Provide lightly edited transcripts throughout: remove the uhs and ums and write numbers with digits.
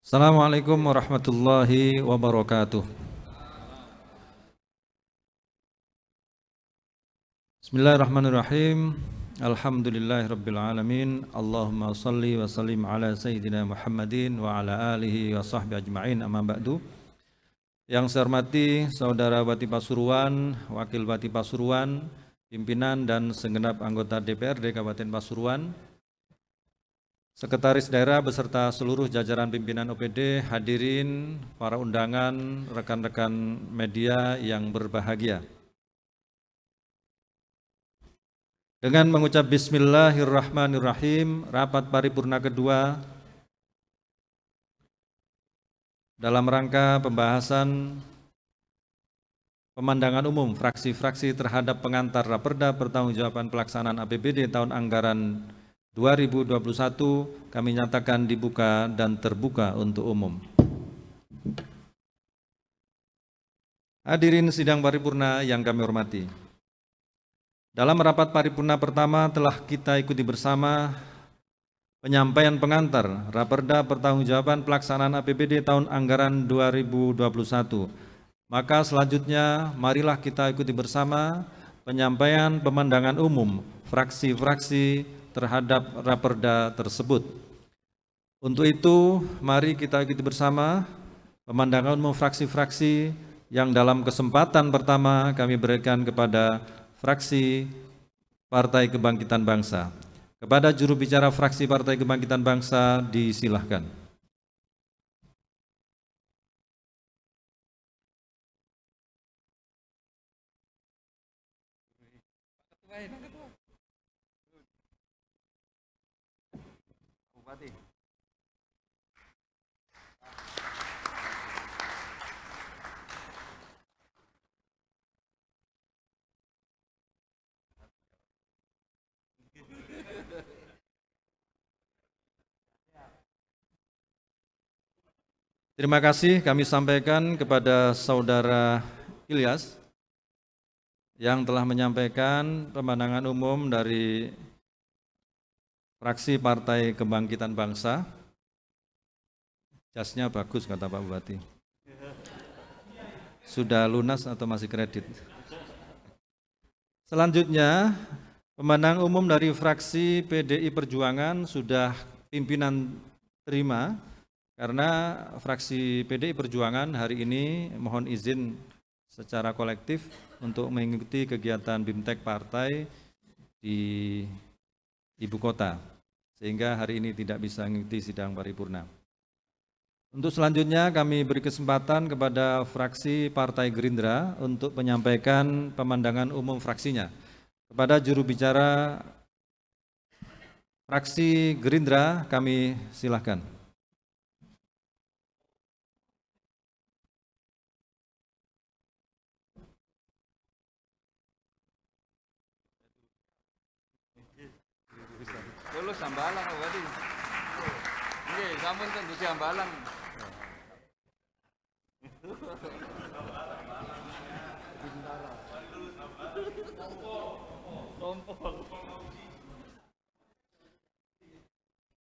Assalamualaikum warahmatullahi wabarakatuh. Bismillahirrahmanirrahim. Alhamdulillahirabbil alamin. Allahumma shalli wa sallim ala sayyidina Muhammadin wa ala alihi wa sahbihi ajmain. Amma ba'du. Yang saya hormati Saudara Bati Pasuruan, Wakil Bati Pasuruan, pimpinan dan segenap anggota DPRD Kabupaten Pasuruan, Sekretaris Daerah beserta seluruh jajaran pimpinan OPD, hadirin, para undangan, rekan-rekan media yang berbahagia. Dengan mengucap Bismillahirrahmanirrahim, rapat paripurna kedua dalam rangka pembahasan pemandangan umum fraksi-fraksi terhadap pengantar Raperda Pertanggungjawaban Pelaksanaan APBD tahun anggaran 2021 kami nyatakan dibuka dan terbuka untuk umum. Hadirin sidang paripurna yang kami hormati. Dalam rapat paripurna pertama telah kita ikuti bersama penyampaian pengantar Raperda Pertanggungjawaban Pelaksanaan APBD tahun anggaran 2021. Maka selanjutnya marilah kita ikuti bersama penyampaian pemandangan umum fraksi-fraksi terhadap Raperda tersebut. Untuk itu, mari kita ikuti bersama pemandangan umum fraksi-fraksi yang dalam kesempatan pertama kami berikan kepada fraksi Partai Kebangkitan Bangsa. Kepada juru bicara fraksi Partai Kebangkitan Bangsa, disilahkan. Terima kasih kami sampaikan kepada Saudara Ilyas yang telah menyampaikan pemandangan umum dari fraksi Partai Kebangkitan Bangsa. Jasnya bagus kata Pak Bupati. Sudah lunas atau masih kredit? Selanjutnya, pemandangan umum dari fraksi PDI Perjuangan sudah pimpinan terima. Karena fraksi PDI Perjuangan hari ini mohon izin secara kolektif untuk mengikuti kegiatan BIMTEK partai di Ibu Kota, sehingga hari ini tidak bisa mengikuti sidang paripurna. Untuk selanjutnya kami beri kesempatan kepada fraksi Partai Gerindra untuk menyampaikan pemandangan umum fraksinya. Kepada juru bicara fraksi Gerindra kami silakan. Lulus Hambalang berarti. Nggih, sampun ten Gusti Hambalang.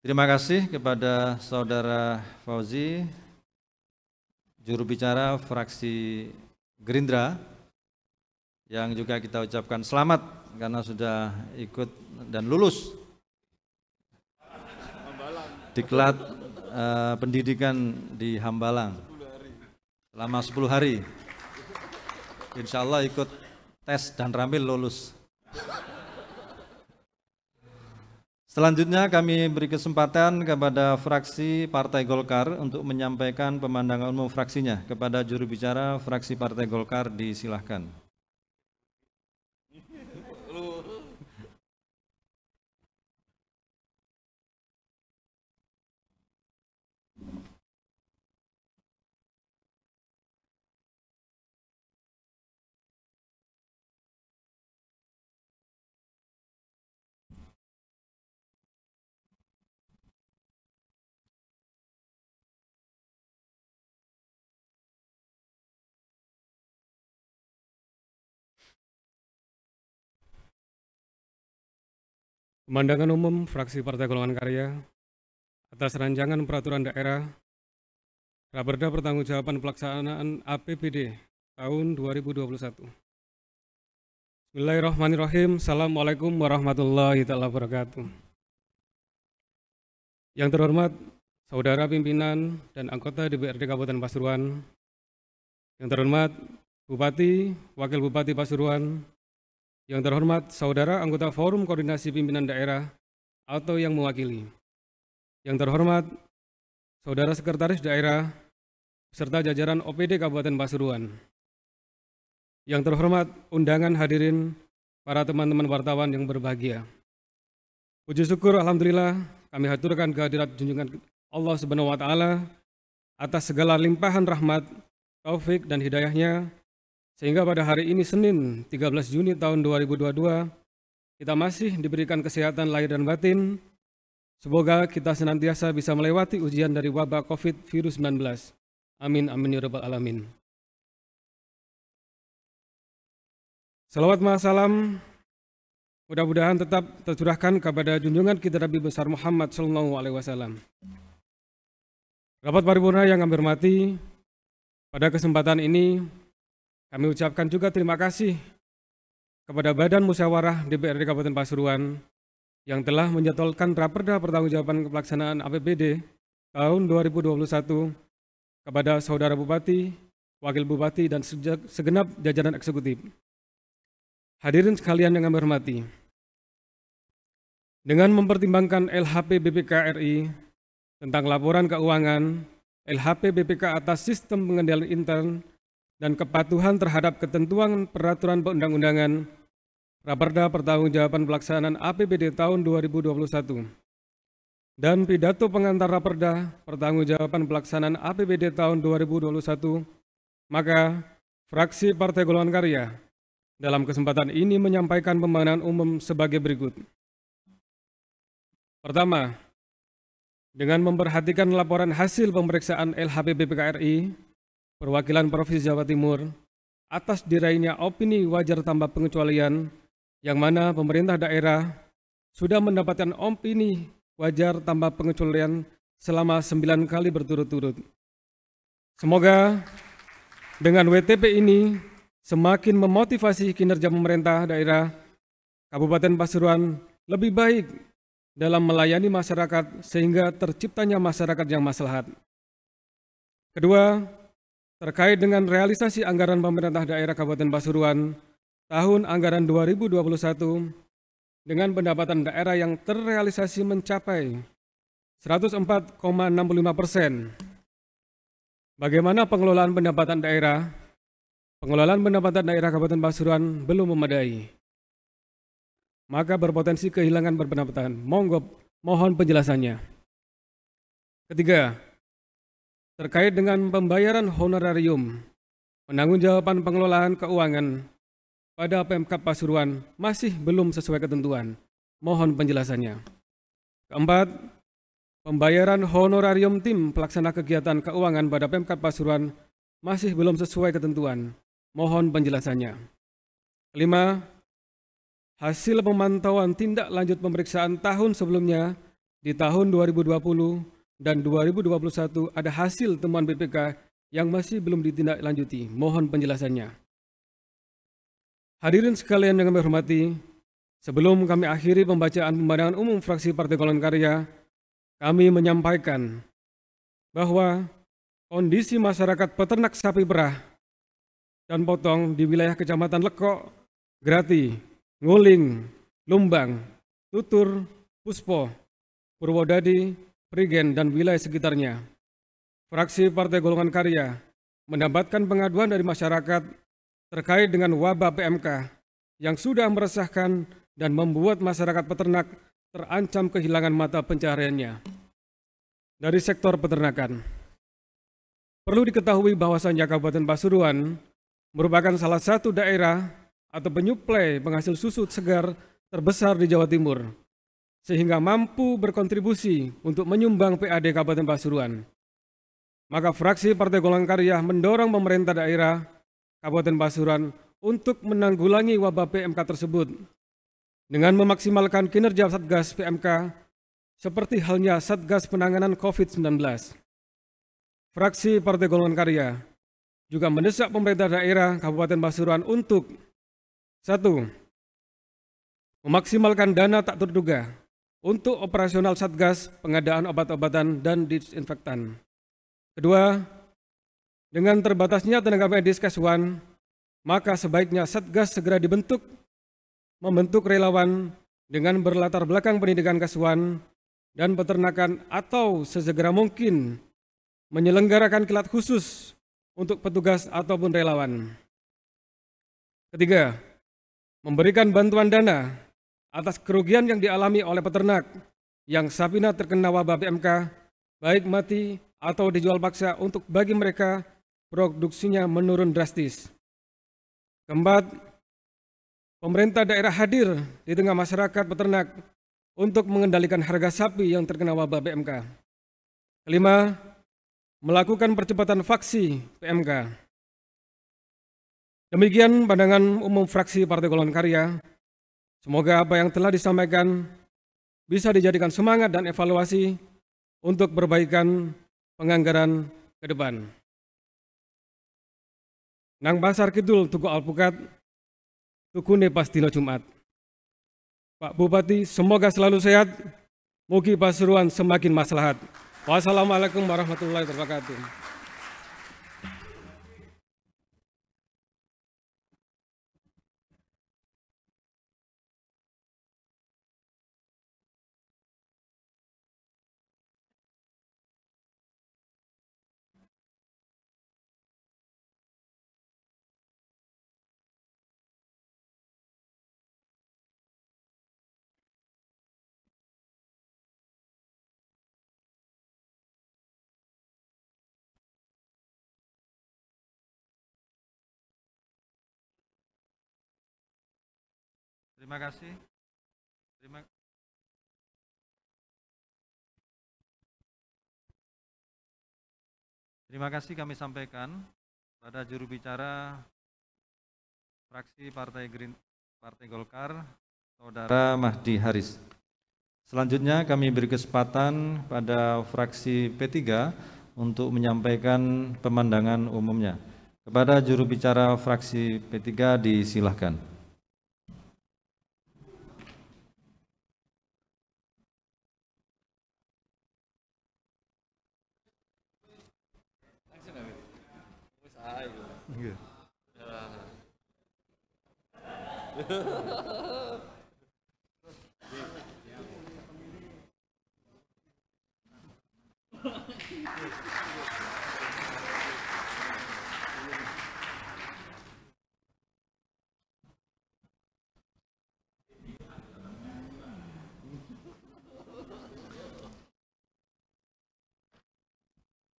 Terima kasih kepada Saudara Fauzi, juru bicara fraksi Gerindra, yang juga kita ucapkan selamat karena sudah ikut dan lulus diklat pendidikan di Hambalang selama 10 hari. Insya Allah ikut tes dan rampil lulus. Selanjutnya kami beri kesempatan kepada fraksi Partai Golkar untuk menyampaikan pemandangan umum fraksinya. Kepada juru bicara fraksi Partai Golkar disilahkan. Pemandangan umum fraksi Partai Golongan Karya atas rancangan peraturan daerah Raperda Pertanggungjawaban Pelaksanaan APBD tahun 2021. Bismillahirrahmanirrahim. Assalamualaikum warahmatullahi wabarakatuh. Yang terhormat Saudara Pimpinan dan Anggota DPRD Kabupaten Pasuruan, yang terhormat Bupati, Wakil Bupati Pasuruan, yang terhormat Saudara Anggota Forum Koordinasi Pimpinan Daerah atau yang mewakili, yang terhormat Saudara Sekretaris Daerah, serta jajaran OPD Kabupaten Pasuruan, yang terhormat undangan hadirin para teman-teman wartawan yang berbahagia. Puji syukur Alhamdulillah kami haturkan kehadirat junjungan Allah Subhanahu wa Ta'ala atas segala limpahan rahmat, taufik dan hidayahnya, sehingga pada hari ini Senin 13 Juni tahun 2022 kita masih diberikan kesehatan lahir dan batin. Semoga kita senantiasa bisa melewati ujian dari wabah COVID-19. Amin amin ya rabbal alamin. Salawat salam mudah-mudahan tetap tercurahkan kepada junjungan kita Nabi besar Muhammad SAW. Rapat paripurna yang kami hormati, pada kesempatan ini kami ucapkan juga terima kasih kepada Badan Musyawarah DPRD Kabupaten Pasuruan yang telah menjadwalkan Raperda Pertanggungjawaban Pelaksanaan APBD tahun 2021 kepada Saudara Bupati, Wakil Bupati, dan segenap jajaran eksekutif. Hadirin sekalian yang kami hormati, dengan mempertimbangkan LHP BPK RI tentang laporan keuangan, LHP BPK atas sistem pengendalian intern, dan kepatuhan terhadap ketentuan peraturan perundang-undangan, Raperda Pertanggungjawaban Pelaksanaan APBD tahun 2021, dan pidato pengantar Raperda Pertanggungjawaban Pelaksanaan APBD tahun 2021, maka fraksi Partai Golongan Karya dalam kesempatan ini menyampaikan pembahasan umum sebagai berikut. Pertama, dengan memperhatikan laporan hasil pemeriksaan LHP BPK RI, perwakilan Provinsi Jawa Timur, atas diraihnya opini wajar tanpa pengecualian, yang mana pemerintah daerah sudah mendapatkan opini wajar tanpa pengecualian selama 9 kali berturut-turut. Semoga dengan WTP ini semakin memotivasi kinerja pemerintah daerah Kabupaten Pasuruan lebih baik dalam melayani masyarakat sehingga terciptanya masyarakat yang maslahat. Kedua, terkait dengan realisasi anggaran pemerintah daerah Kabupaten Pasuruan tahun anggaran 2021 dengan pendapatan daerah yang terrealisasi mencapai 104,65%. Bagaimana pengelolaan pendapatan daerah? Pengelolaan pendapatan daerah Kabupaten Pasuruan belum memadai, maka berpotensi kehilangan berpendapatan. Mohon penjelasannya. Ketiga, terkait dengan pembayaran honorarium penanggung-jawaban pengelolaan keuangan pada Pemkab Pasuruan masih belum sesuai ketentuan. Mohon penjelasannya. Keempat, pembayaran honorarium tim pelaksana kegiatan keuangan pada Pemkab Pasuruan masih belum sesuai ketentuan. Mohon penjelasannya. Kelima, hasil pemantauan tindak lanjut pemeriksaan tahun sebelumnya di tahun 2020 dan 2021 ada hasil temuan BPK yang masih belum ditindaklanjuti. Mohon penjelasannya. Hadirin sekalian yang kami hormati, sebelum kami akhiri pembacaan pandangan umum fraksi Partai Golongan Karya, kami menyampaikan bahwa kondisi masyarakat peternak sapi perah dan potong di wilayah Kecamatan Lekok, Grati, Nguling, Lumbang, Tutur, Puspo, Purwodadi, Prigen, dan wilayah sekitarnya. Fraksi Partai Golongan Karya mendapatkan pengaduan dari masyarakat terkait dengan wabah PMK yang sudah meresahkan dan membuat masyarakat peternak terancam kehilangan mata pencahariannya dari sektor peternakan. Perlu diketahui bahwasannya Kabupaten Pasuruan merupakan salah satu daerah atau penyuplai penghasil susu segar terbesar di Jawa Timur, sehingga mampu berkontribusi untuk menyumbang PAD Kabupaten Pasuruan. Maka fraksi Partai Golongan Karya mendorong pemerintah daerah Kabupaten Pasuruan untuk menanggulangi wabah PMK tersebut dengan memaksimalkan kinerja Satgas PMK seperti halnya Satgas Penanganan COVID-19. fraksi Partai Golongan Karya juga mendesak pemerintah daerah Kabupaten Pasuruan untuk 1. Memaksimalkan dana tak terduga untuk operasional Satgas pengadaan obat-obatan dan disinfektan. Kedua, dengan terbatasnya tenaga medis Keswan, maka sebaiknya Satgas segera membentuk relawan dengan berlatar belakang pendidikan Keswan dan peternakan atau sesegera mungkin menyelenggarakan kilat khusus untuk petugas ataupun relawan. Ketiga, memberikan bantuan dana atas kerugian yang dialami oleh peternak yang sapinya terkena wabah PMK, baik mati atau dijual paksa untuk bagi mereka produksinya menurun drastis. Keempat, pemerintah daerah hadir di tengah masyarakat peternak untuk mengendalikan harga sapi yang terkena wabah PMK. Kelima, melakukan percepatan vaksin PMK. Demikian pandangan umum fraksi Partai Golongan Karya. Semoga apa yang telah disampaikan bisa dijadikan semangat dan evaluasi untuk perbaikan penganggaran ke depan. Nang Pasar Kidul Tugu Alpukat, tukune pas dino Jumat. Pak Bupati, semoga selalu sehat, mugi Pasuruan semakin maslahat. Wassalamualaikum warahmatullahi wabarakatuh. Terima kasih. Terima kasih kami sampaikan pada juru bicara fraksi Partai Golkar, Saudara Mahdi Haris. Selanjutnya kami beri kesempatan pada fraksi P3 untuk menyampaikan pemandangan umumnya. Kepada juru bicara fraksi P3 disilahkan.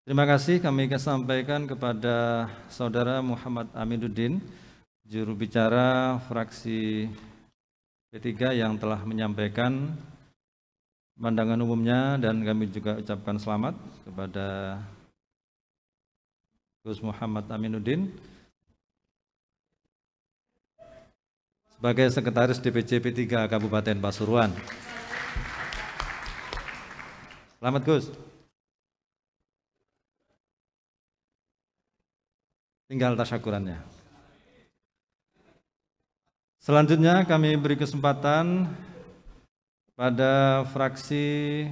Terima kasih kami sampaikan kepada Saudara Muhammad Aminuddin, juru bicara fraksi P3 yang telah menyampaikan pandangan umumnya, dan kami juga ucapkan selamat kepada Gus Muhammad Aminuddin sebagai Sekretaris DPC P3 Kabupaten Pasuruan. Selamat Gus. Tinggal tasyakurannya. Selanjutnya kami beri kesempatan pada fraksi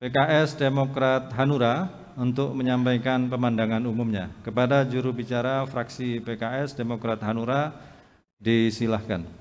PKS Demokrat Hanura untuk menyampaikan pemandangan umumnya. Kepada juru bicara fraksi PKS Demokrat Hanura disilahkan.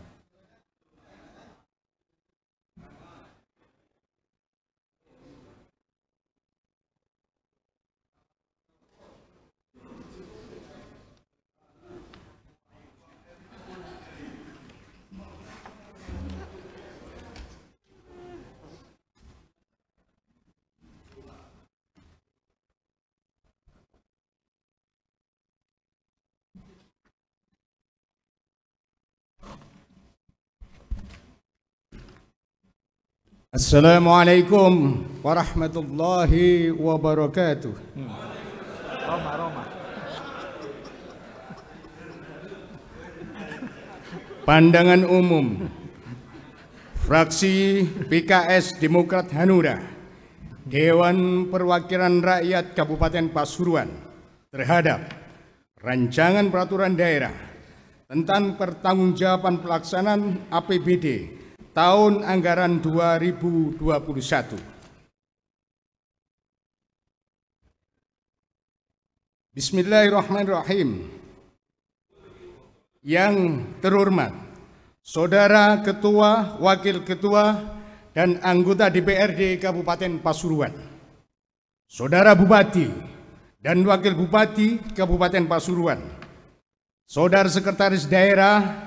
Assalamualaikum warahmatullahi wabarakatuh. Roma. Pandangan umum fraksi PKS Demokrat Hanura Dewan Perwakilan Rakyat Kabupaten Pasuruan terhadap Rancangan Peraturan Daerah tentang pertanggungjawaban pelaksanaan APBD tahun anggaran 2021. Bismillahirrahmanirrahim. Yang terhormat Saudara Ketua, Wakil Ketua, dan anggota DPRD Kabupaten Pasuruan, Saudara Bupati dan Wakil Bupati Kabupaten Pasuruan, Saudara Sekretaris Daerah,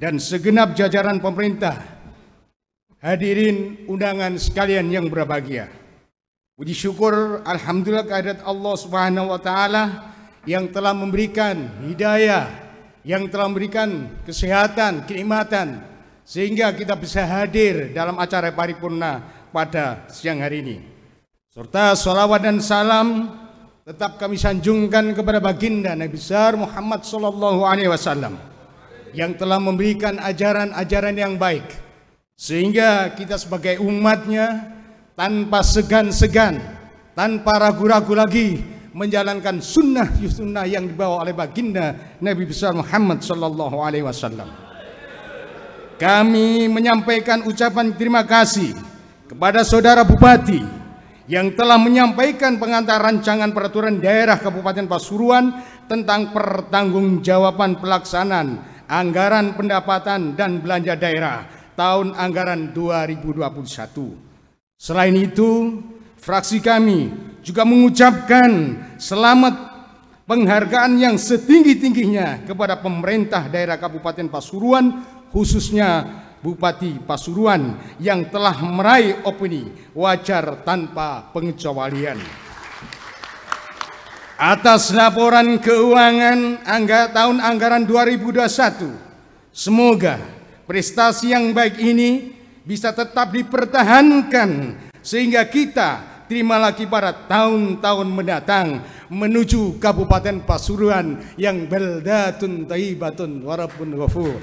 dan segenap jajaran pemerintah, hadirin undangan sekalian yang berbahagia. Puji syukur alhamdulillah kehadirat Allah Subhanahu wa taala yang telah memberikan hidayah, yang telah memberikan kesehatan, kenikmatan, sehingga kita bisa hadir dalam acara paripurna pada siang hari ini. Serta salawat dan salam tetap kami sanjungkan kepada baginda Nabi besar Muhammad SAW yang telah memberikan ajaran-ajaran yang baik, sehingga kita sebagai umatnya tanpa segan-segan, tanpa ragu-ragu lagi menjalankan sunnah yang dibawa oleh baginda Nabi besar Muhammad SAW. Kami menyampaikan ucapan terima kasih kepada Saudara Bupati yang telah menyampaikan pengantar rancangan peraturan daerah Kabupaten Pasuruan tentang pertanggungjawaban pelaksanaan anggaran pendapatan dan belanja daerah tahun anggaran 2021. Selain itu, fraksi kami juga mengucapkan selamat penghargaan yang setinggi-tingginya kepada pemerintah daerah Kabupaten Pasuruan, khususnya Bupati Pasuruan yang telah meraih opini wajar tanpa pengecualian. Atas laporan keuangan tahun anggaran 2021, semoga prestasi yang baik ini bisa tetap dipertahankan sehingga kita terima lagi pada tahun-tahun mendatang menuju Kabupaten Pasuruan yang baldatun thayyibatun wa rabbun ghafur.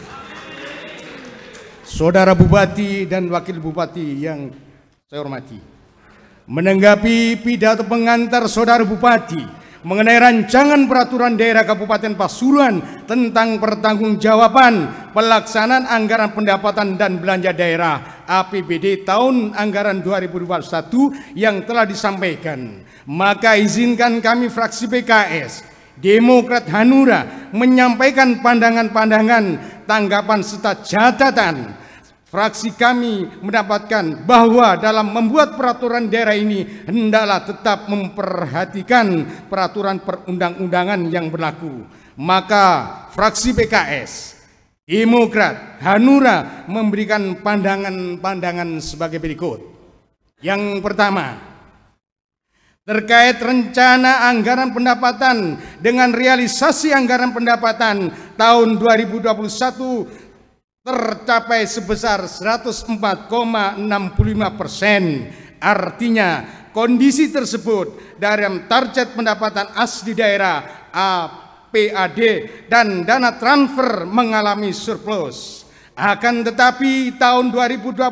Saudara Bupati dan Wakil Bupati yang saya hormati, menanggapi pidato pengantar Saudara Bupati mengenai rancangan peraturan daerah Kabupaten Pasuruan tentang pertanggungjawaban pelaksanaan anggaran pendapatan dan belanja daerah APBD tahun anggaran 2021 yang telah disampaikan, maka izinkan kami fraksi PKS, Demokrat Hanura menyampaikan pandangan-pandangan, tanggapan serta catatan. Fraksi kami mendapatkan bahwa dalam membuat peraturan daerah ini hendaklah tetap memperhatikan peraturan perundang-undangan yang berlaku. Maka fraksi PKS, Demokrat, Hanura memberikan pandangan-pandangan sebagai berikut. Yang pertama, terkait rencana anggaran pendapatan dengan realisasi anggaran pendapatan tahun 2021 tercapai sebesar 104,65%. Artinya kondisi tersebut dalam target pendapatan asli daerah APAD dan dana transfer mengalami surplus. Akan tetapi tahun 2021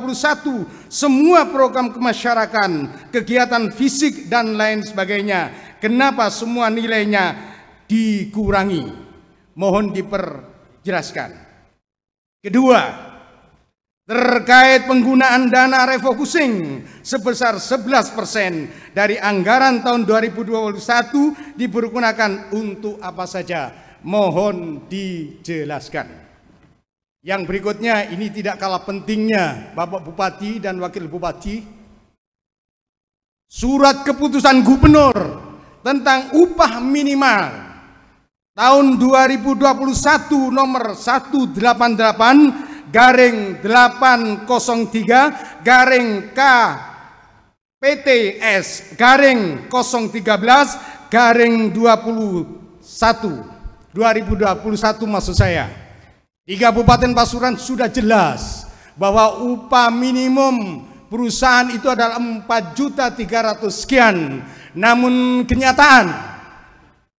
semua program kemasyarakatan, kegiatan fisik dan lain sebagainya, kenapa semua nilainya dikurangi? Mohon diperjelaskan. Kedua, terkait penggunaan dana refocusing sebesar 11% dari anggaran tahun 2021 dipergunakan untuk apa saja? Mohon dijelaskan. Yang berikutnya ini tidak kalah pentingnya, Bapak Bupati dan Wakil Bupati. Surat keputusan Gubernur tentang upah minimal tahun 2021 nomor 1/8/KPTS/013/21 maksud saya. Di Kabupaten Pasuruan sudah jelas bahwa upah minimum perusahaan itu adalah 4.300.000 sekian. Namun kenyataan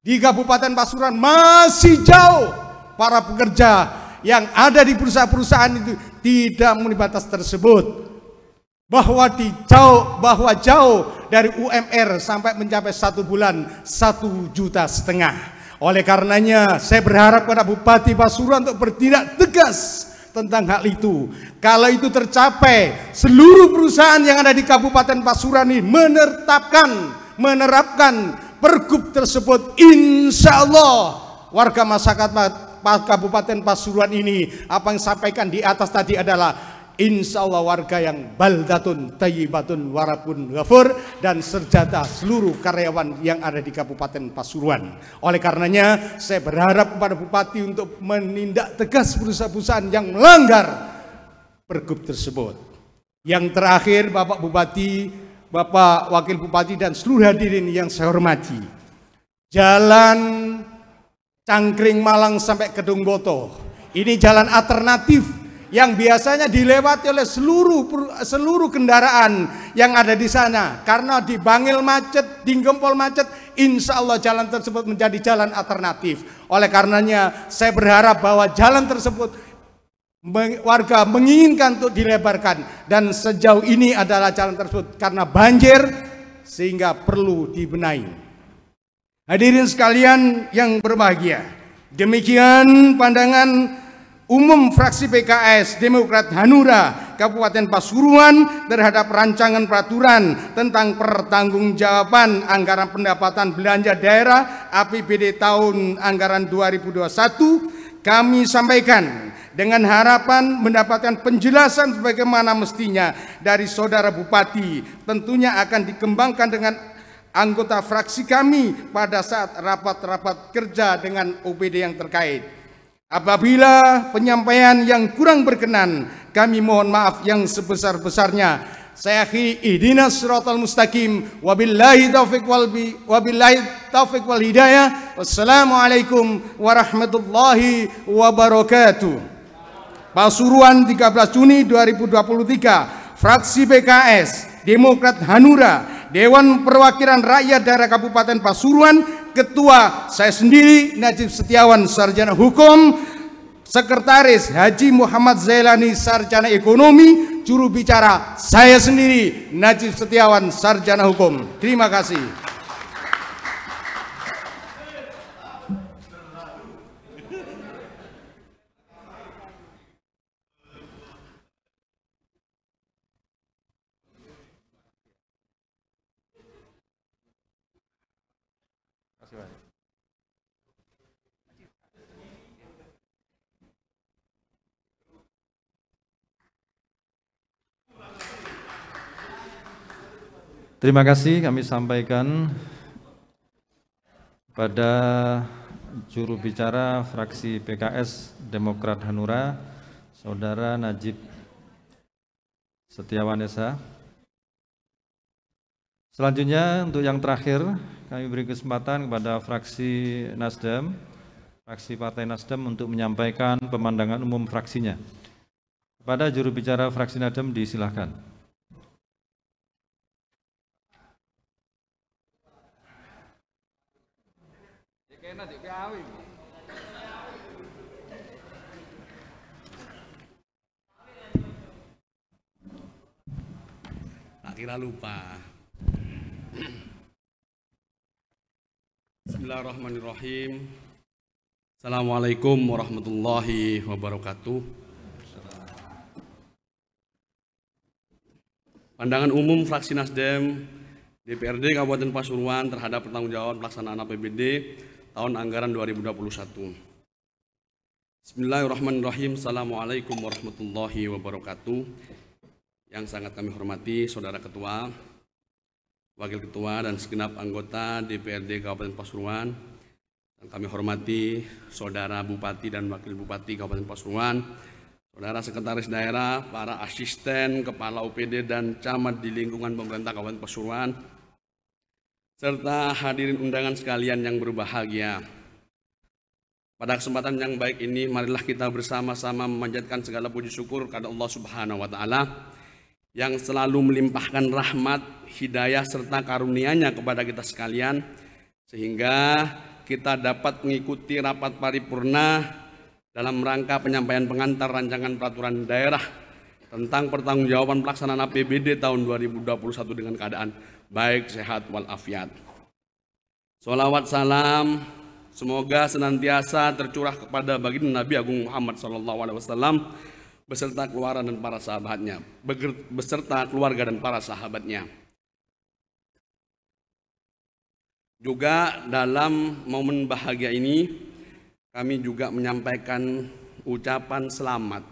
di Kabupaten Pasuruan masih jauh para pekerja yang ada di perusahaan-perusahaan itu tidak memenuhi batas tersebut. bahwa jauh dari UMR sampai mencapai 1 bulan 1,5 juta. Oleh karenanya saya berharap pada Bupati Pasuruan untuk bertindak tegas tentang hal itu. Kalau itu tercapai, seluruh perusahaan yang ada di Kabupaten Pasuruan ini menerapkan pergub tersebut, insya Allah warga masyarakat Kabupaten Pasuruan ini, apa yang sampaikan di atas tadi adalah insya Allah warga yang baldatun tayyibatun warabun ghafur, dan serjata seluruh karyawan yang ada di Kabupaten Pasuruan. Oleh karenanya saya berharap kepada Bupati untuk menindak tegas perusahaan-perusahaan yang melanggar pergub tersebut. Yang terakhir, Bapak Bupati, Bapak Wakil Bupati, dan seluruh hadirin yang saya hormati, jalan Cangkring Malang sampai Kedung Boto ini jalan alternatif yang biasanya dilewati oleh seluruh kendaraan yang ada di sana. Karena di Bangil macet, di Gempol macet, insya Allah jalan tersebut menjadi jalan alternatif. Oleh karenanya saya berharap bahwa jalan tersebut warga menginginkan untuk dilebarkan, dan sejauh ini adalah jalan tersebut karena banjir sehingga perlu dibenahi. Hadirin sekalian yang berbahagia, demikian pandangan umum fraksi PKS Demokrat Hanura Kabupaten Pasuruan terhadap rancangan peraturan tentang pertanggungjawaban anggaran pendapatan belanja daerah APBD tahun anggaran 2021. Kami sampaikan dengan harapan mendapatkan penjelasan sebagaimana mestinya dari saudara Bupati. Tentunya akan dikembangkan dengan anggota fraksi kami pada saat rapat-rapat kerja dengan OPD yang terkait. Apabila penyampaian yang kurang berkenan, kami mohon maaf yang sebesar-besarnya. Saya akhiri, ihdinas siratal mustaqim, wabillahi taufiq wal hidayah. Wassalamualaikum warahmatullahi wabarakatuh. Pasuruan 13 Juni 2023, fraksi PKS Demokrat Hanura, Dewan Perwakilan Rakyat Daerah Kabupaten Pasuruan, Ketua saya sendiri Najib Setiawan Sarjana Hukum, Sekretaris Haji Muhammad Zailani Sarjana Ekonomi, juru bicara saya sendiri Najib Setiawan Sarjana Hukum. Terima kasih. Terima kasih kami sampaikan pada juru bicara fraksi PKS Demokrat Hanura, Saudara Najib Setiawan Esa. Selanjutnya untuk yang terakhir kami beri kesempatan kepada fraksi Nasdem, fraksi Partai Nasdem untuk menyampaikan pemandangan umum fraksinya. Kepada juru bicara fraksi Nasdem disilahkan. Tak kira lupa. Bismillahirrahmanirrahim. Assalamualaikum warahmatullahi wabarakatuh. Pandangan umum fraksi Nasdem DPRD Kabupaten Pasuruan terhadap pertanggungjawaban pelaksanaan APBD tahun anggaran 2021. Bismillahirrahmanirrahim. Assalamualaikum warahmatullahi wabarakatuh. Yang sangat kami hormati Saudara Ketua, Wakil Ketua, dan segenap anggota DPRD Kabupaten Pasuruan. Dan kami hormati Saudara Bupati dan Wakil Bupati Kabupaten Pasuruan, Saudara Sekretaris Daerah, para asisten, Kepala OPD dan camat di lingkungan pemerintah Kabupaten Pasuruan, serta hadirin undangan sekalian yang berbahagia. Pada kesempatan yang baik ini, marilah kita bersama-sama memanjatkan segala puji syukur kepada Allah Subhanahu wa Ta'ala yang selalu melimpahkan rahmat, hidayah, serta karunia-Nya kepada kita sekalian, sehingga kita dapat mengikuti rapat paripurna dalam rangka penyampaian pengantar rancangan peraturan daerah tentang pertanggungjawaban pelaksanaan APBD tahun 2021 dengan keadaan baik, sehat, walafiat. Sholawat salam semoga senantiasa tercurah kepada baginda Nabi Agung Muhammad SAW beserta keluarga dan para sahabatnya, beserta keluarga dan para sahabatnya. Juga dalam momen bahagia ini kami juga menyampaikan ucapan selamat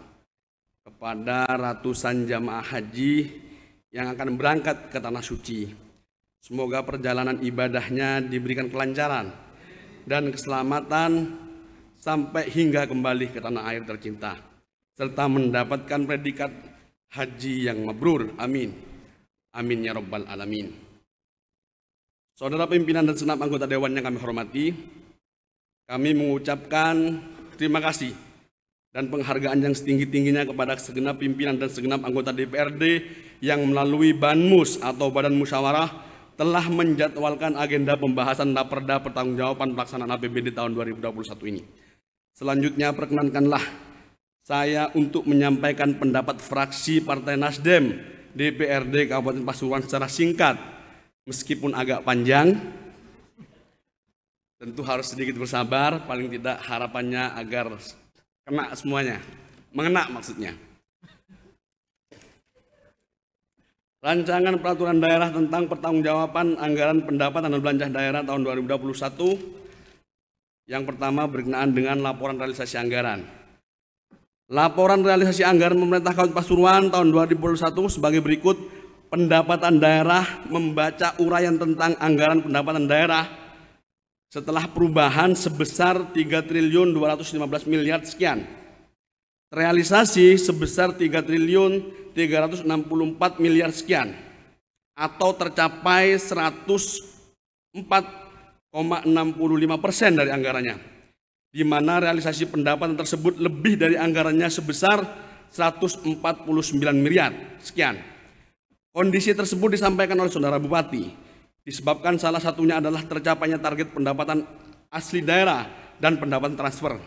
kepada ratusan jamaah haji yang akan berangkat ke Tanah Suci. Semoga perjalanan ibadahnya diberikan kelancaran dan keselamatan sampai hingga kembali ke tanah air tercinta, serta mendapatkan predikat haji yang mabrur. Amin. Amin ya rabbal alamin. Saudara pimpinan dan segenap anggota dewan yang kami hormati, kami mengucapkan terima kasih dan penghargaan yang setinggi-tingginya kepada segenap pimpinan dan segenap anggota DPRD yang melalui Banmus atau Badan Musyawarah telah menjadwalkan agenda pembahasan Raperda pertanggungjawaban pelaksanaan APBD tahun 2021 ini. Selanjutnya perkenankanlah saya untuk menyampaikan pendapat fraksi Partai Nasdem DPRD Kabupaten Pasuruan secara singkat, meskipun agak panjang. Tentu harus sedikit bersabar, paling tidak harapannya agar kena semuanya, mengena maksudnya. Rancangan peraturan daerah tentang pertanggungjawaban anggaran pendapatan dan belanja daerah tahun 2021. Yang pertama berkenaan dengan laporan realisasi anggaran. Laporan realisasi anggaran pemerintah Kabupaten Pasuruan tahun 2021 sebagai berikut. Pendapatan daerah membaca uraian tentang anggaran pendapatan daerah setelah perubahan sebesar 3.215 miliar sekian. Realisasi sebesar 3.364 miliar sekian atau tercapai 104,65% dari anggarannya, di mana realisasi pendapatan tersebut lebih dari anggarannya sebesar 149 miliar sekian. Kondisi tersebut disampaikan oleh Saudara Bupati, disebabkan salah satunya adalah tercapainya target pendapatan asli daerah dan pendapatan transfer.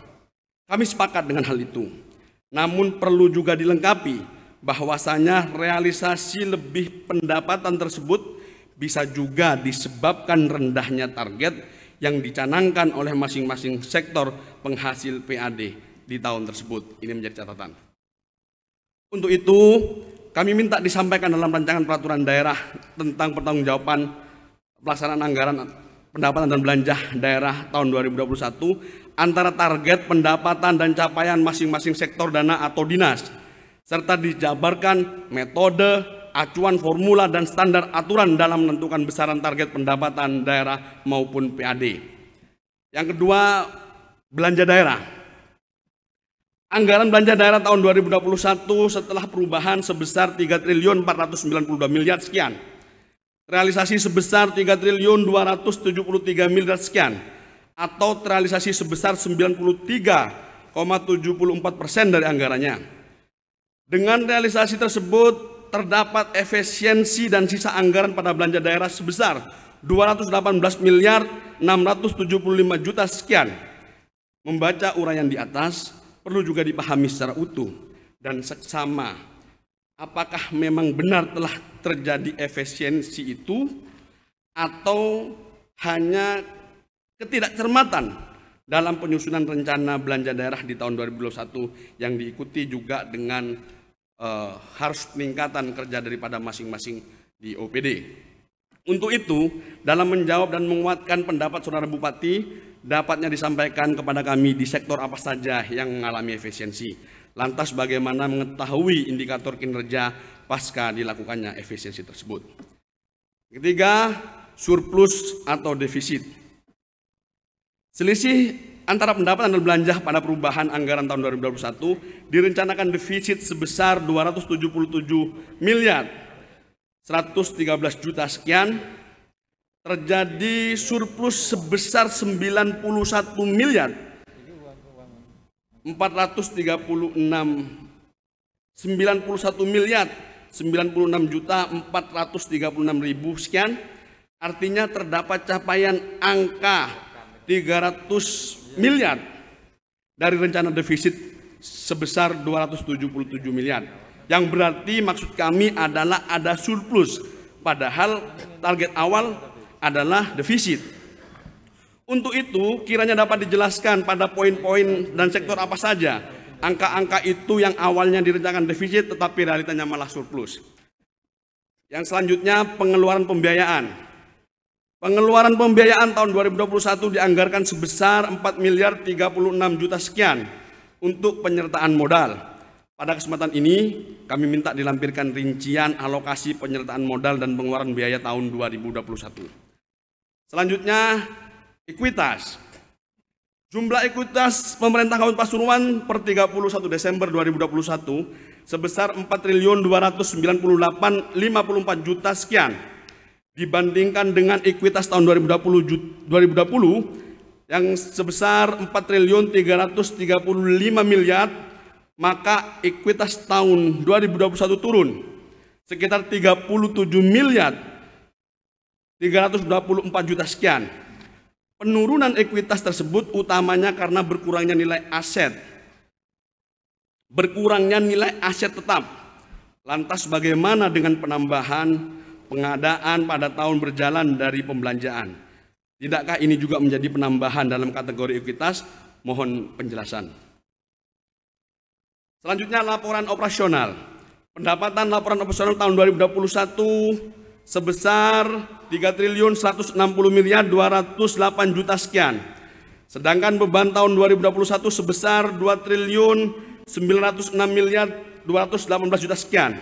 Kami sepakat dengan hal itu. Namun perlu juga dilengkapi bahwasanya realisasi lebih pendapatan tersebut bisa juga disebabkan rendahnya target yang dicanangkan oleh masing-masing sektor penghasil PAD di tahun tersebut. Ini menjadi catatan. Untuk itu, kami minta disampaikan dalam rancangan peraturan daerah tentang pertanggungjawaban pelaksanaan anggaran pendapatan dan belanja daerah tahun 2021 antara target pendapatan dan capaian masing-masing sektor dana atau dinas, serta dijabarkan metode, acuan formula dan standar aturan dalam menentukan besaran target pendapatan daerah maupun PAD. Yang kedua, belanja daerah. Anggaran belanja daerah tahun 2021 setelah perubahan sebesar 3.492 miliar sekian. Realisasi sebesar 3.273 miliar sekian atau terrealisasi sebesar 93,74% dari anggarannya. Dengan realisasi tersebut terdapat efisiensi dan sisa anggaran pada belanja daerah sebesar 218 miliar 675 juta sekian. Membaca uraian di atas perlu juga dipahami secara utuh dan seksama. Apakah memang benar telah terjadi efisiensi itu atau hanya ketidakcermatan dalam penyusunan rencana belanja daerah di tahun 2021 yang diikuti juga dengan harus peningkatan kerja daripada masing-masing di OPD. Untuk itu, dalam menjawab dan menguatkan pendapat Saudara Bupati, dapatnya disampaikan kepada kami di sektor apa saja yang mengalami efisiensi. Lantas bagaimana mengetahui indikator kinerja pasca dilakukannya efisiensi tersebut. Ketiga, surplus atau defisit. Selisih antara pendapatan dan belanja pada perubahan anggaran tahun 2021 direncanakan defisit sebesar 277 miliar 113 juta sekian, terjadi surplus sebesar 91 miliar 436 juta 436 ribu sekian. Artinya terdapat capaian angka 300 miliar dari rencana defisit sebesar 277 miliar. yang berarti maksud kami adalah ada surplus, padahal target awal adalah defisit. Untuk itu, kiranya dapat dijelaskan pada poin-poin dan sektor apa saja angka-angka itu yang awalnya direncanakan defisit tetapi realitanya malah surplus. Yang selanjutnya, pengeluaran pembiayaan. Pengeluaran pembiayaan tahun 2021 dianggarkan sebesar 4 miliar 36 juta sekian untuk penyertaan modal. Pada kesempatan ini, kami minta dilampirkan rincian alokasi penyertaan modal dan pengeluaran biaya tahun 2021. Selanjutnya, ekuitas. Jumlah ekuitas pemerintah Kabupaten Pasuruan per 31 Desember 2021 sebesar 4.298.054 juta sekian. Dibandingkan dengan ekuitas tahun 2020 yang sebesar 4.335 miliar, maka ekuitas tahun 2021 turun sekitar 37 miliar 324 juta sekian. Penurunan ekuitas tersebut utamanya karena berkurangnya nilai aset. Berkurangnya nilai aset tetap. Lantas bagaimana dengan penambahan pengadaan pada tahun berjalan dari pembelanjaan? Tidakkah ini juga menjadi penambahan dalam kategori ekuitas? Mohon penjelasan. Selanjutnya laporan operasional. Pendapatan laporan operasional tahun 2021 sebesar 3.160 miliar 208 juta sekian. Sedangkan beban tahun 2021 sebesar 2.906 miliar 218 juta sekian.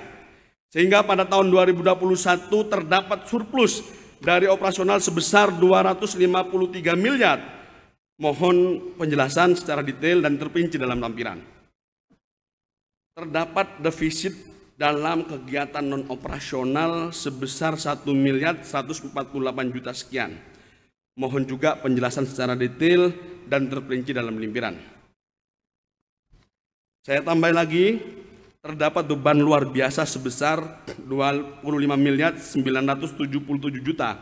Sehingga pada tahun 2021 terdapat surplus dari operasional sebesar 253 miliar. Mohon penjelasan secara detail dan terperinci dalam lampiran. Terdapat defisit dalam kegiatan non-operasional sebesar 1 miliar 148 juta sekian. Mohon juga penjelasan secara detail dan terperinci dalam lampiran. Saya tambah lagi, terdapat beban luar biasa sebesar 25 miliar 977 juta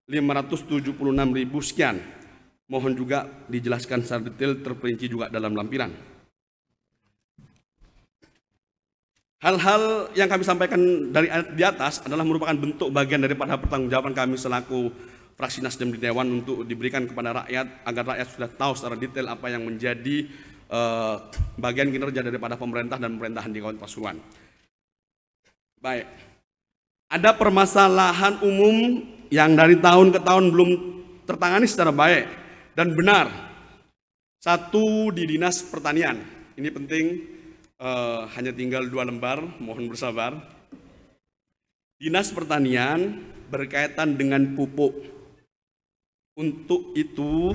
576 ribu sekian. Mohon juga dijelaskan secara detail, terperinci juga dalam lampiran. Hal-hal yang kami sampaikan di atas adalah merupakan bentuk bagian daripada pertanggungjawaban kami selaku fraksi Nasdem di Dewan untuk diberikan kepada rakyat agar rakyat sudah tahu secara detail apa yang menjadi bagian kinerja daripada pemerintah dan pemerintahan di Kabupaten Pasuruan. Baik, ada permasalahan umum yang dari tahun ke tahun belum tertangani secara baik dan benar. Satu, di Dinas Pertanian. Ini penting. Hanya tinggal 2 lembar, mohon bersabar. Dinas Pertanian berkaitan dengan pupuk. Untuk itu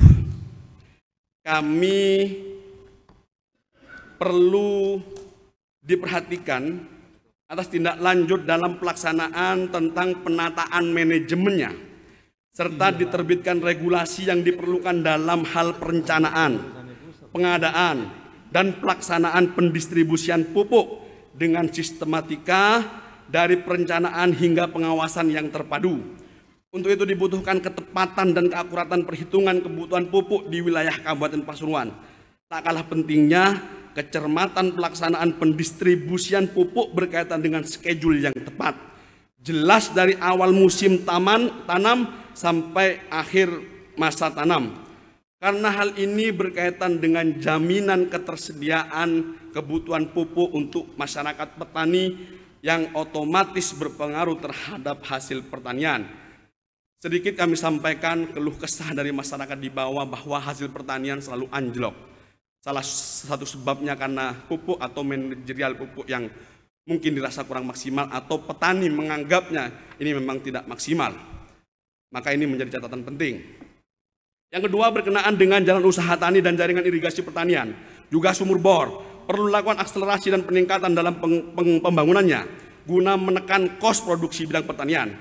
kami perlu diperhatikan atas tindak lanjut dalam pelaksanaan tentang penataan manajemennya, serta diterbitkan regulasi yang diperlukan dalam hal perencanaan, pengadaan, dan pelaksanaan pendistribusian pupuk dengan sistematika dari perencanaan hingga pengawasan yang terpadu. Untuk itu dibutuhkan ketepatan dan keakuratan perhitungan kebutuhan pupuk di wilayah Kabupaten Pasuruan. Tak kalah pentingnya kecermatan pelaksanaan pendistribusian pupuk berkaitan dengan schedule yang tepat. Jelas dari awal musim tanam sampai akhir masa tanam. Karena hal ini berkaitan dengan jaminan ketersediaan kebutuhan pupuk untuk masyarakat petani yang otomatis berpengaruh terhadap hasil pertanian. Sedikit kami sampaikan keluh kesah dari masyarakat di bawah bahwa hasil pertanian selalu anjlok. Salah satu sebabnya karena pupuk atau manajerial pupuk yang mungkin dirasa kurang maksimal atau petani menganggapnya ini memang tidak maksimal. Maka ini menjadi catatan penting. Yang kedua, berkenaan dengan jalan usaha tani dan jaringan irigasi pertanian, juga sumur bor, perlu dilakukan akselerasi dan peningkatan dalam pembangunannya, guna menekan kos produksi bidang pertanian.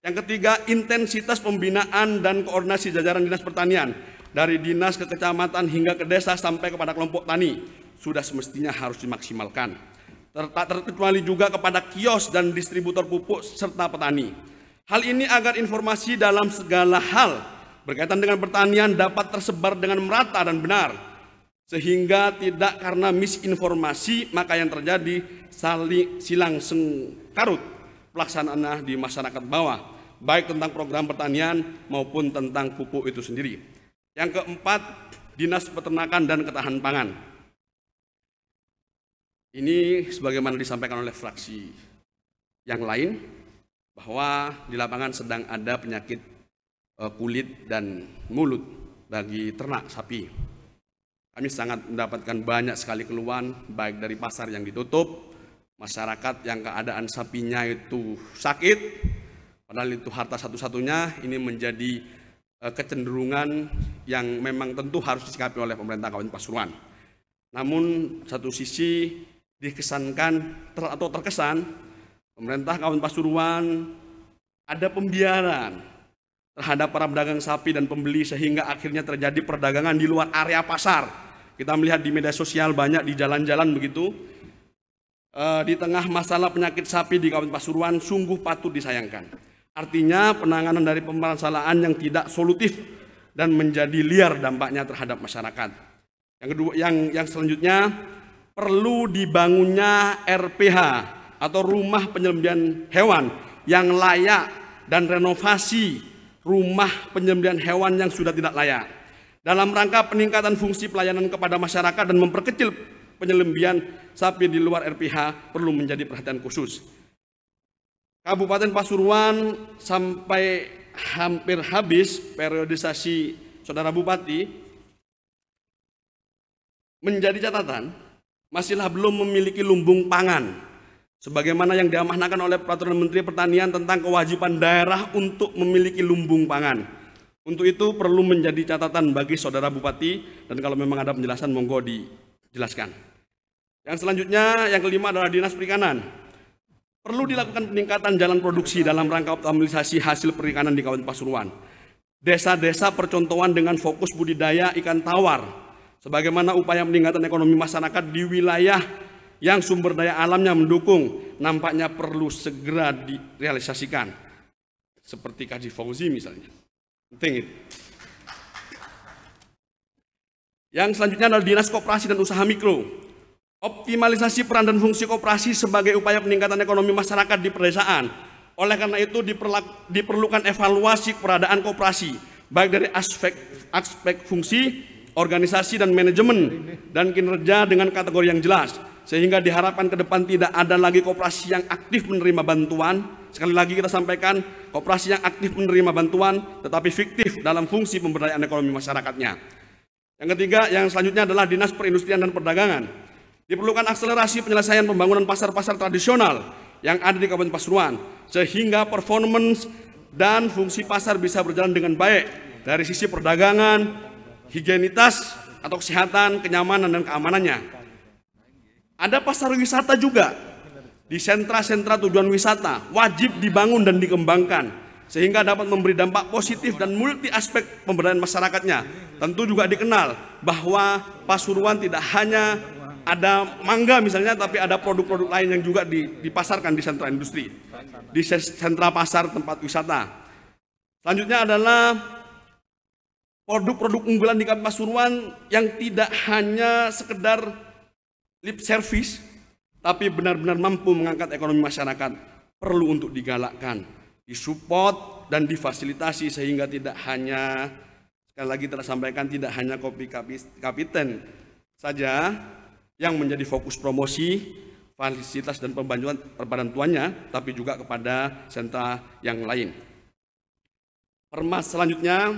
Yang ketiga, intensitas pembinaan dan koordinasi jajaran dinas pertanian, dari dinas ke kecamatan hingga ke desa sampai kepada kelompok tani, sudah semestinya harus dimaksimalkan. Tak terkecuali juga kepada kios dan distributor pupuk serta petani. Hal ini agar informasi dalam segala hal berkaitan dengan pertanian dapat tersebar dengan merata dan benar, sehingga tidak karena misinformasi maka yang terjadi silang sengkarut pelaksanaannya di masyarakat bawah, baik tentang program pertanian maupun tentang pupuk itu sendiri. Yang keempat, Dinas Peternakan dan Ketahanan Pangan. Ini sebagaimana disampaikan oleh fraksi yang lain, bahwa di lapangan sedang ada penyakit kulit dan mulut bagi ternak sapi. Kami sangat mendapatkan banyak sekali keluhan, baik dari pasar yang ditutup, masyarakat yang keadaan sapinya itu sakit, padahal itu harta satu-satunya. Ini menjadi kecenderungan yang memang tentu harus disikapi oleh pemerintah Kabupaten Pasuruan. Namun satu sisi dikesankan atau terkesan pemerintah Kabupaten Pasuruan ada pembiaran terhadap para pedagang sapi dan pembeli, sehingga akhirnya terjadi perdagangan di luar area pasar. Kita melihat di media sosial banyak di jalan-jalan begitu. Di tengah masalah penyakit sapi di Kabupaten Pasuruan sungguh patut disayangkan. Artinya penanganan dari permasalahan yang tidak solutif dan menjadi liar dampaknya terhadap masyarakat. Yang kedua, yang selanjutnya, perlu dibangunnya RPH atau rumah penyembelihan hewan yang layak dan renovasi rumah penyembelihan hewan yang sudah tidak layak dalam rangka peningkatan fungsi pelayanan kepada masyarakat dan memperkecil penyembelihan sapi di luar RPH perlu menjadi perhatian khusus. Kabupaten Pasuruan sampai hampir habis periodisasi Saudara Bupati, menjadi catatan masihlah belum memiliki lumbung pangan sebagaimana yang diamanahkan oleh Peraturan Menteri Pertanian tentang kewajiban daerah untuk memiliki lumbung pangan. Untuk itu perlu menjadi catatan bagi Saudara Bupati, dan kalau memang ada penjelasan monggo dijelaskan. Yang selanjutnya, yang kelima adalah Dinas Perikanan. Perlu dilakukan peningkatan jalan produksi dalam rangka optimalisasi hasil perikanan di Kabupaten Pasuruan. Desa-desa percontohan dengan fokus budidaya ikan tawar, sebagaimana upaya peningkatan ekonomi masyarakat di wilayah yang sumber daya alamnya mendukung, nampaknya perlu segera direalisasikan. Seperti Kaji Fauzi misalnya. Penting itu. Yang selanjutnya adalah Dinas Koperasi dan Usaha Mikro. Optimalisasi peran dan fungsi koperasi sebagai upaya peningkatan ekonomi masyarakat di pedesaan. Oleh karena itu diperlukan evaluasi keberadaan koperasi, baik dari aspek fungsi, organisasi dan manajemen, dan kinerja dengan kategori yang jelas, sehingga diharapkan ke depan tidak ada lagi koperasi yang aktif menerima bantuan. Sekali lagi kita sampaikan, koperasi yang aktif menerima bantuan tetapi fiktif dalam fungsi pemberdayaan ekonomi masyarakatnya. Yang ketiga, yang selanjutnya adalah Dinas Perindustrian dan Perdagangan. Diperlukan akselerasi penyelesaian pembangunan pasar-pasar tradisional yang ada di Kabupaten Pasuruan, sehingga performance dan fungsi pasar bisa berjalan dengan baik dari sisi perdagangan, higienitas atau kesehatan, kenyamanan dan keamanannya. Ada pasar wisata juga di sentra-sentra tujuan wisata, wajib dibangun dan dikembangkan sehingga dapat memberi dampak positif dan multi aspek pemberdayaan masyarakatnya. Tentu juga dikenal bahwa Pasuruan tidak hanya ada mangga misalnya, tapi ada produk-produk lain yang juga dipasarkan di sentra industri, di sentra pasar tempat wisata. Selanjutnya adalah produk-produk unggulan di Kabupaten Pasuruan yang tidak hanya sekedar lip service, tapi benar-benar mampu mengangkat ekonomi masyarakat, perlu untuk digalakkan, disupport dan difasilitasi, sehingga tidak hanya, sekali lagi telah sampaikan, tidak hanya kopi kapiten saja yang menjadi fokus promosi, fasilitas dan perbantuannya, tapi juga kepada sentra yang lain. Selanjutnya,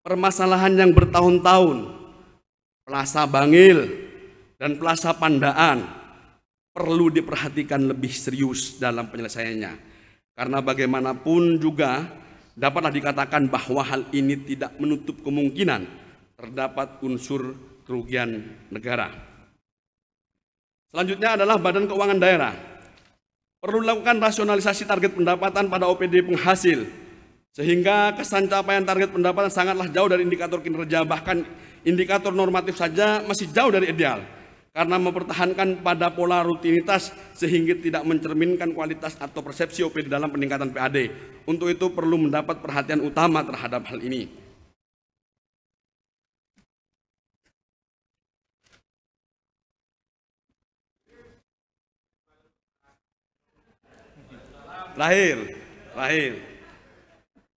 permasalahan yang bertahun-tahun, Plaza Bangil dan Plaza Pandaan perlu diperhatikan lebih serius dalam penyelesaiannya. Karena bagaimanapun juga dapatlah dikatakan bahwa hal ini tidak menutup kemungkinan terdapat unsur kerugian negara. Selanjutnya adalah Badan Keuangan Daerah. Perlu dilakukan rasionalisasi target pendapatan pada OPD penghasil, sehingga kesan capaian target pendapatan sangatlah jauh dari indikator kinerja, bahkan indikator normatif saja masih jauh dari ideal, karena mempertahankan pada pola rutinitas sehingga tidak mencerminkan kualitas atau persepsi OPD dalam peningkatan PAD. Untuk itu perlu mendapat perhatian utama terhadap hal ini. Terakhir,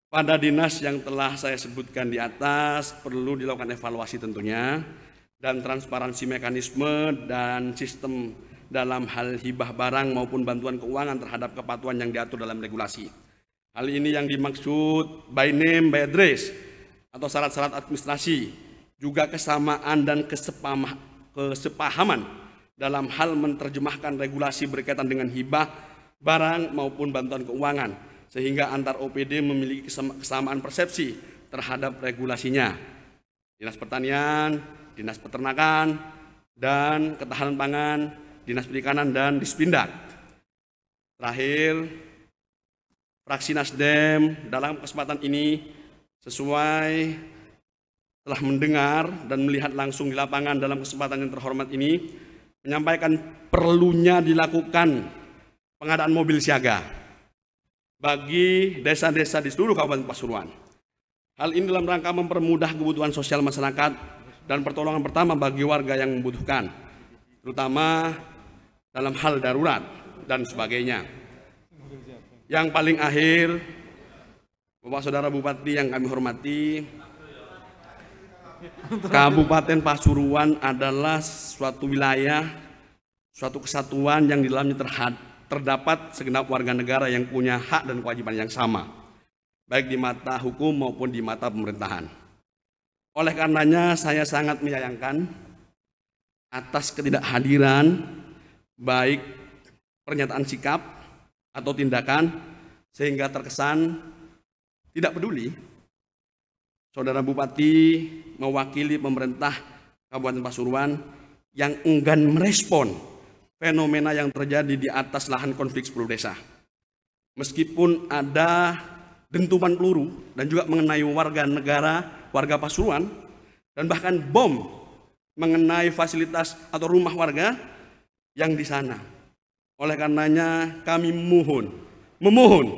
pada dinas yang telah saya sebutkan di atas perlu dilakukan evaluasi tentunya, dan transparansi mekanisme dan sistem dalam hal hibah barang maupun bantuan keuangan terhadap kepatuhan yang diatur dalam regulasi. Hal ini yang dimaksud by name, by address, atau syarat-syarat administrasi, juga kesamaan dan kesepahaman dalam hal menerjemahkan regulasi berkaitan dengan hibah barang maupun bantuan keuangan, sehingga antar OPD memiliki kesamaan persepsi terhadap regulasinya. Dinas Pertanian, Dinas Peternakan dan Ketahanan Pangan, Dinas Perikanan dan Dispindak. Terakhir, fraksi Nasdem dalam kesempatan ini sesuai telah mendengar dan melihat langsung di lapangan dalam kesempatan yang terhormat ini, menyampaikan perlunya dilakukan pengadaan mobil siaga bagi desa-desa di seluruh Kabupaten Pasuruan. Hal ini dalam rangka mempermudah kebutuhan sosial masyarakat dan pertolongan pertama bagi warga yang membutuhkan, terutama dalam hal darurat dan sebagainya. Yang paling akhir, Bapak Saudara Bupati yang kami hormati, Kabupaten Pasuruan adalah suatu wilayah, suatu kesatuan yang di dalamnya terdapat segenap warga negara yang punya hak dan kewajiban yang sama, baik di mata hukum maupun di mata pemerintahan. Oleh karenanya saya sangat menyayangkan atas ketidakhadiran baik pernyataan sikap atau tindakan sehingga terkesan tidak peduli Saudara Bupati mewakili pemerintah Kabupaten Pasuruan yang enggan merespon fenomena yang terjadi di atas lahan konflik 10 desa. Meskipun ada dentuman peluru dan juga mengenai warga negara, warga Pasuruan, dan bahkan bom mengenai fasilitas atau rumah warga yang di sana. Oleh karenanya kami memohon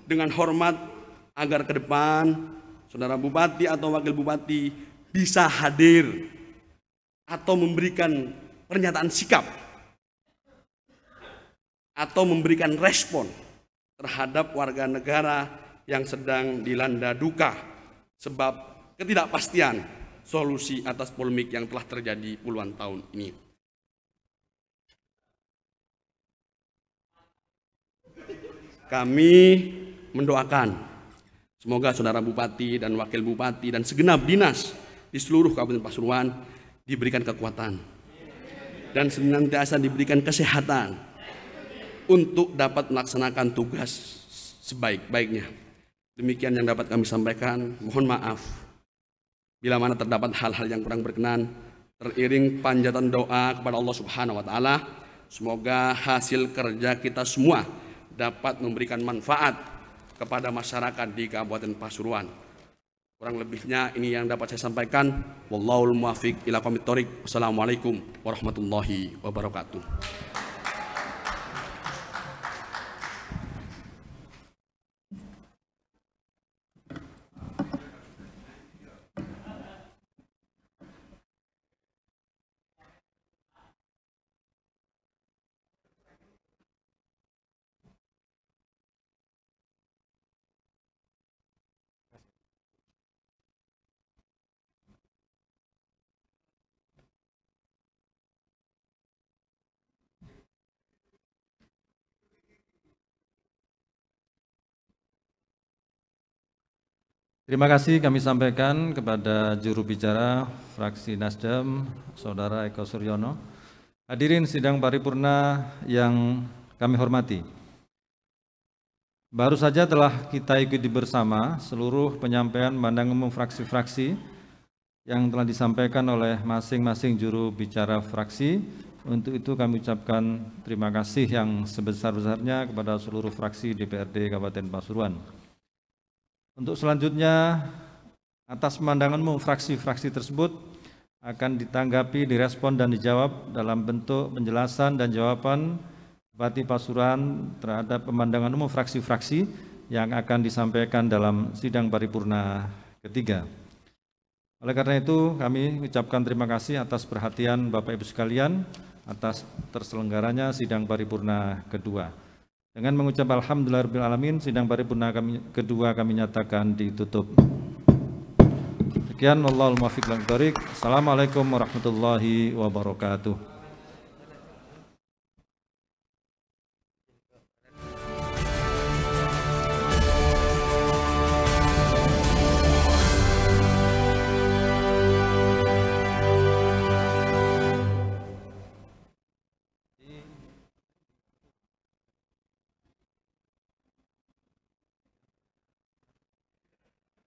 dengan hormat agar ke depan Saudara Bupati atau Wakil Bupati bisa hadir atau memberikan pernyataan sikap atau memberikan respon terhadap warga negara yang sedang dilanda duka sebab ketidakpastian solusi atas polemik yang telah terjadi puluhan tahun ini. Kami mendoakan semoga Saudara Bupati dan Wakil Bupati dan segenap dinas di seluruh Kabupaten Pasuruan diberikan kekuatan dan senantiasa diberikan kesehatan untuk dapat melaksanakan tugas sebaik-baiknya. Demikian yang dapat kami sampaikan. Mohon maaf bila mana terdapat hal-hal yang kurang berkenan. Teriring panjatan doa kepada Allah Subhanahu wa taala, semoga hasil kerja kita semua dapat memberikan manfaat kepada masyarakat di Kabupaten Pasuruan. Kurang lebihnya ini yang dapat saya sampaikan. Wallahul muwaffiq ila aqwamit thoriq. Wassalamualaikum warahmatullahi wabarakatuh. Terima kasih kami sampaikan kepada juru bicara fraksi Nasdem, Saudara Eko Suryono. Hadirin sidang paripurna yang kami hormati. Baru saja telah kita ikuti bersama seluruh penyampaian pandangan umum fraksi-fraksi yang telah disampaikan oleh masing-masing juru bicara fraksi. Untuk itu kami ucapkan terima kasih yang sebesar-besarnya kepada seluruh fraksi DPRD Kabupaten Pasuruan. Untuk selanjutnya, atas pandangan umum fraksi-fraksi tersebut akan ditanggapi, direspon dan dijawab dalam bentuk penjelasan dan jawaban Bupati Pasuruan terhadap pemandangan umum fraksi-fraksi yang akan disampaikan dalam sidang paripurna ketiga. Oleh karena itu, kami ucapkan terima kasih atas perhatian Bapak Ibu sekalian atas terselenggaranya sidang paripurna kedua. Dengan mengucap alhamdulillahirabbil alamin, sidang paripurna kedua kami nyatakan ditutup. Sekian, wallahul muwaffiq ila thoriq. Assalamualaikum warahmatullahi wabarakatuh.